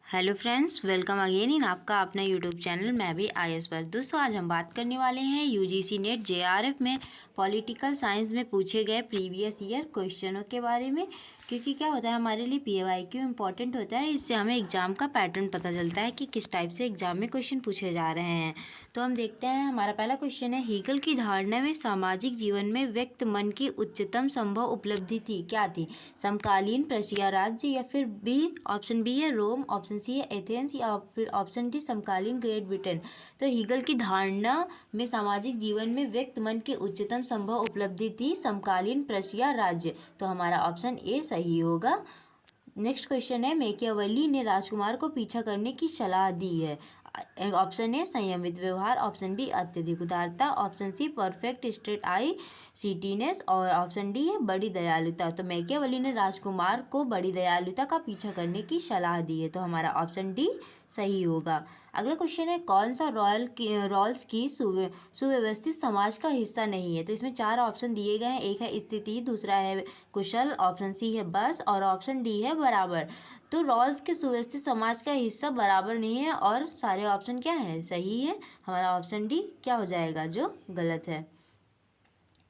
Hello friends, welcome again in आपका अपना YouTube channel मैं भी आईएएस पर। दोस्तों आज हम बात करने वाले हैं यूजीसी नेट जेआरएफ में पॉलिटिकल साइंस में पूछे गए प्रीवियस ईयर क्वेश्चनों के बारे में। क्योंकि क्या होता है, हमारे लिए पीवाईक्यू इम्पॉर्टेंट होता है। इससे हमें एग्जाम का पैटर्न पता चलता है कि किस टाइप से एग्जाम में क्वेश्चन पूछे जा रहे हैं। तो हम देखते हैं, हमारा पहला क्वेश्चन है, हीगल की धारणा में सामाजिक जीवन में व्यक्त मन की उच्चतम संभव उपलब्धि थी, क्या थी? समकालीन प्रशिया राज्य, या फिर बी, ऑप्शन बी है रोम, ऑप्शन सी है एथेंस, या फिर ऑप्शन डी समकालीन ग्रेट ब्रिटेन। तो हीगल की धारणा में सामाजिक जीवन में व्यक्त मन की उच्चतम संभव उपलब्धि थी समकालीन प्रशिया राज्य। तो हमारा ऑप्शन ए सही होगा। नेक्स्ट क्वेश्चन है, मैकियावेली ने राजकुमार को पीछा करने की सलाह दी है। ऑप्शन ए संयमित व्यवहार, ऑप्शन बी अत्यधिक उदारता, ऑप्शन सी परफेक्ट स्ट्रेट आई सीटीनेस, और ऑप्शन डी है बड़ी दयालुता। तो मैकियावेली ने राजकुमार को बड़ी दयालुता का पीछा करने की सलाह दी है। तो हमारा ऑप्शन डी सही होगा। अगला क्वेश्चन है, कौन सा रॉल्स की सुव्यवस्थित समाज का हिस्सा नहीं है? तो इसमें चार ऑप्शन दिए गए हैं। एक है स्थिति, दूसरा है कुशल, ऑप्शन सी है बस, और ऑप्शन डी है बराबर। तो रॉल्स के सुव्यवस्थित समाज का हिस्सा बराबर नहीं है, और सारे ऑप्शन क्या है, सही है। हमारा ऑप्शन डी क्या हो जाएगा, जो गलत है।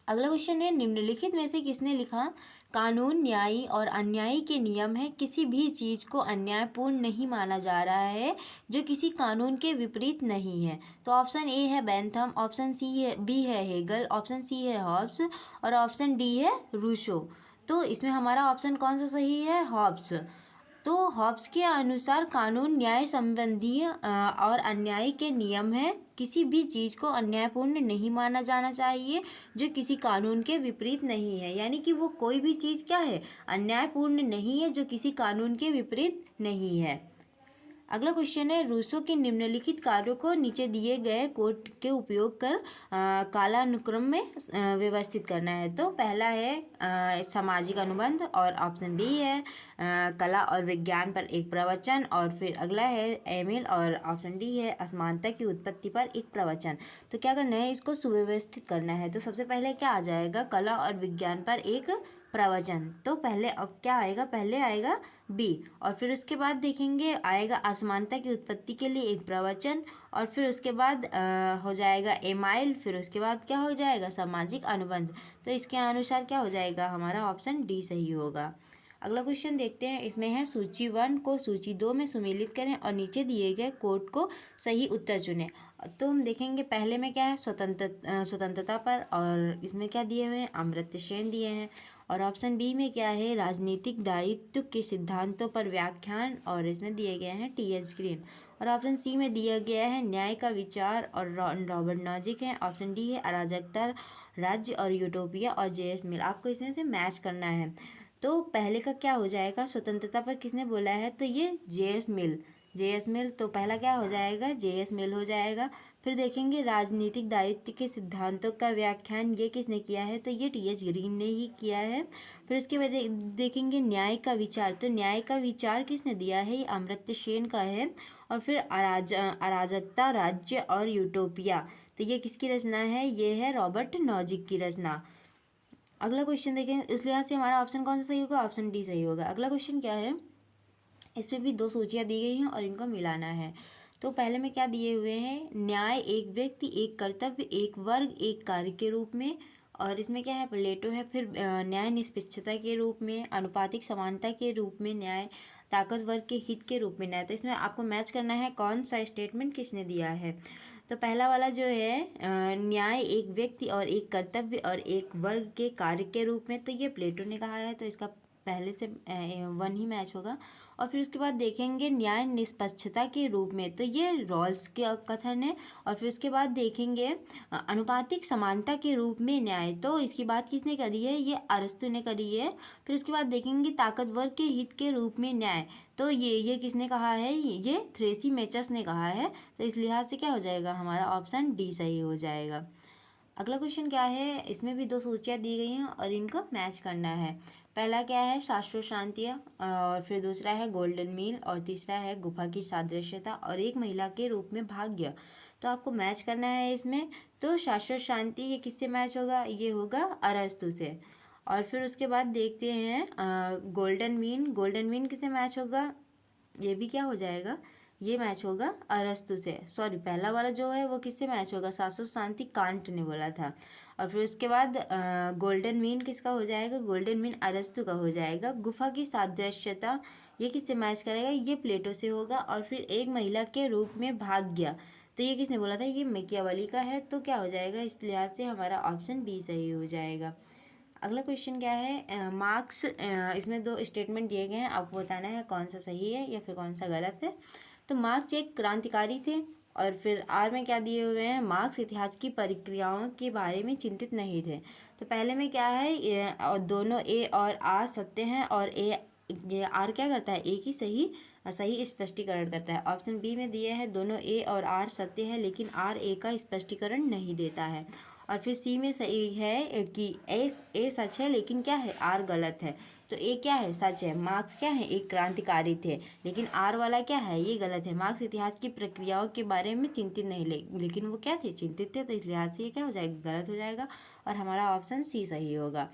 अगला क्वेश्चन है, निम्नलिखित में से किसने लिखा, कानून न्यायी और अन्यायी के नियम है, किसी भी चीज़ को अन्यायपूर्ण नहीं माना जा रहा है जो किसी कानून के विपरीत नहीं है। तो ऑप्शन ए है बेंथम, ऑप्शन सी है बी है हेगल, ऑप्शन सी है हॉब्स, और ऑप्शन डी है रूसो। तो इसमें हमारा ऑप्शन कौन सा सही है, हॉब्स। तो हॉब्स के अनुसार कानून न्याय संबंधी और अन्याय के नियम है, किसी भी चीज़ को अन्यायपूर्ण नहीं माना जाना चाहिए जो किसी कानून के विपरीत नहीं है। यानी कि वो कोई भी चीज़ क्या है, अन्यायपूर्ण नहीं है जो किसी कानून के विपरीत नहीं है। अगला क्वेश्चन है, रूसो के निम्नलिखित कार्यों को नीचे दिए गए कोड के उपयोग कर कालानुक्रम में व्यवस्थित करना है। तो पहला है सामाजिक अनुबंध, और ऑप्शन बी है कला और विज्ञान पर एक प्रवचन, और फिर अगला है एमिल, और ऑप्शन डी है असमानता की उत्पत्ति पर एक प्रवचन। तो क्या करना है, इसको सुव्यवस्थित करना है। तो सबसे पहले क्या आ जाएगा, कला और विज्ञान पर एक प्रवचन। तो पहले क्या आएगा, पहले आएगा बी, और फिर उसके बाद देखेंगे आएगा असमानता की उत्पत्ति के लिए एक प्रवचन, और फिर उसके बाद हो जाएगा एमाइल, फिर उसके बाद क्या हो जाएगा, सामाजिक अनुबंध। तो इसके अनुसार क्या हो जाएगा, हमारा ऑप्शन डी सही होगा। अगला क्वेश्चन देखते हैं, इसमें है सूची 1 को सूची 2 में सुमेलित करें और नीचे दिए गए कोड को सही उत्तर चुनें। तो हम देखेंगे पहले में क्या है, स्वतंत्रता पर, और इसमें क्या दिए हुए हैं, अमर्त्य सेन दिए हैं। और ऑप्शन बी में क्या है, राजनीतिक दायित्व के सिद्धांतों पर व्याख्यान, और इसमें दिए गए हैं टीएच ग्रीन। और ऑप्शन सी में दिया गया है न्याय का विचार, और रॉबर्ट नॉजिक है। ऑप्शन डी है अराजकता राज्य और यूटोपिया और जेएस मिल। आपको इसमें से मैच करना है। तो पहले का क्या हो जाएगा, स्वतंत्रता पर किसने बोला है, तो ये जेएस मिल। तो पहला क्या हो जाएगा, जेएस मिल हो जाएगा। फिर देखेंगे राजनीतिक दायित्व के सिद्धांतों का व्याख्यान, ये किसने किया है, तो ये टीएच ग्रीन ने ही किया है। फिर उसके बाद देखेंगे न्याय का विचार, तो न्याय का विचार किसने दिया है, ये अमर्त्य सेन का है। और फिर अराजकता राज्य और यूटोपिया, तो ये किसकी रचना है, ये है रॉबर्ट नॉजिक की रचना। अगला क्वेश्चन देखें, इस लिहाज से हमारा ऑप्शन कौन सा सही होगा, ऑप्शन डी सही होगा। अगला क्वेश्चन क्या है, इसमें भी दो सूचियाँ दी गई हैं और इनको मिलाना है। तो पहले में क्या दिए हुए हैं, न्याय एक व्यक्ति, एक कर्तव्य, एक वर्ग, एक कार्य के रूप में। और इसमें क्या है, प्लेटो है। फिर न्याय निष्पक्षता के रूप में, अनुपातिक समानता के रूप में न्याय, ताकतवर के हित के रूप में न्याय। तो इसमें आपको मैच करना है कौन सा स्टेटमेंट किसने दिया है। तो पहला वाला जो है न्याय एक व्यक्ति और एक कर्तव्य और एक वर्ग के कार्य के रूप में, तो ये प्लेटो ने कहा है। तो इसका पहले से 1 ही मैच होगा। और फिर उसके बाद देखेंगे न्याय निष्पक्षता के रूप में, तो ये रॉल्स के कथन है। और फिर उसके बाद देखेंगे अनुपातिक समानता के रूप में न्याय, तो इसकी बात किसने करी है, ये अरस्तु ने करी है। फिर उसके बाद देखेंगे ताकतवर के हित के रूप में न्याय, तो ये किसने कहा है, ये थ्रेसीमेचस ने कहा है। तो इस लिहाज से क्या हो जाएगा, हमारा ऑप्शन डी सही हो जाएगा। अगला क्वेश्चन क्या है, इसमें भी दो सूचियाँ दी गई हैं और इनको मैच करना है। पहला क्या है, शाश्वत शांतियाँ, और फिर दूसरा है गोल्डन मील, और तीसरा है गुफा की सादृश्यता, और एक महिला के रूप में भाग्य। तो आपको मैच करना है इसमें। तो शाश्वत शांति ये किससे मैच होगा, ये होगा अरस्तु से। और फिर उसके बाद देखते हैं गोल्डन मीन किससे मैच होगा, ये भी क्या हो जाएगा, ये मैच होगा अरस्तु से। सॉरी, पहला वाला जो है वो किससे मैच होगा, शाश्वत शांति कांट ने बोला था। और फिर उसके बाद गोल्डन मीन किसका हो जाएगा, गोल्डन मीन अरस्तु का हो जाएगा। गुफा की सादृश्यता ये किससे मैच करेगा, ये प्लेटो से होगा। और फिर एक महिला के रूप में भाग गया, तो ये किसने बोला था, ये मैकियावेली का है। तो क्या हो जाएगा, इस लिहाज से हमारा ऑप्शन बी सही हो जाएगा। अगला क्वेश्चन क्या है, मार्क्स, इसमें दो स्टेटमेंट दिए गए हैं, आपको बताना है कौन सा सही है या फिर कौन सा गलत है। तो मार्क्स एक क्रांतिकारी थे। और फिर आर में क्या दिए हुए हैं, मार्क्स इतिहास की प्रक्रियाओं के बारे में चिंतित नहीं थे। तो पहले में क्या है, और दोनों ए और आर सत्य हैं, और ये आर क्या करता है, एक ही सही स्पष्टीकरण करता है। ऑप्शन बी में दिए हैं दोनों ए और आर सत्य हैं, लेकिन आर ए का स्पष्टीकरण नहीं देता है। और फिर सी में सही है कि ए सच है, लेकिन क्या है, आर गलत है। तो ए क्या है, सच है। मार्क्स क्या है, एक क्रांतिकारी थे, लेकिन आर वाला क्या है, ये गलत है। मार्क्स इतिहास की प्रक्रियाओं के बारे में चिंतित नहीं, लेकिन वो क्या थे, चिंतित थे। तो इस लिहाज से ये क्या हो जाएगा, गलत हो जाएगा। और हमारा ऑप्शन सी सही होगा।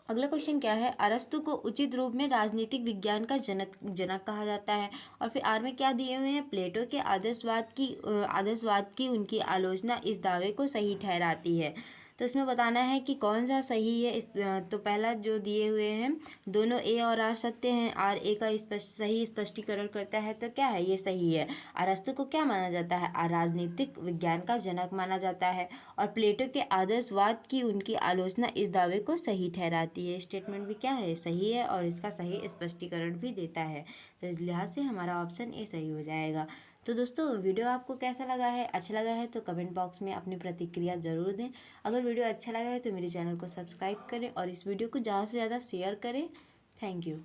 अगला क्वेश्चन क्या है, अरस्तु को उचित रूप में राजनीतिक विज्ञान का जनक कहा जाता है। और फिर आर में क्या दिए हुए हैं, प्लेटो के आदर्शवाद की उनकी आलोचना इस दावे को सही ठहराती है। तो इसमें बताना है कि कौन सा सही है। तो पहला जो दिए हुए हैं, दोनों ए और आर सत्य हैं, आर ए का सही स्पष्टीकरण करता है, तो क्या है, ये सही है। अरस्तु को क्या माना जाता है, राजनीतिक विज्ञान का जनक माना जाता है। और प्लेटो के आदर्शवाद की उनकी आलोचना इस दावे को सही ठहराती है। स्टेटमेंट भी क्या है, सही है, और इसका सही स्पष्टीकरण भी देता है। तो इस लिहाज से हमारा ऑप्शन ए सही हो जाएगा। तो दोस्तों, वीडियो आपको कैसा लगा है, अच्छा लगा है तो कमेंट बॉक्स में अपनी प्रतिक्रिया ज़रूर दें। अगर वीडियो अच्छा लगा है तो मेरे चैनल को सब्सक्राइब करें और इस वीडियो को ज़्यादा से ज़्यादा शेयर करें। Thank you.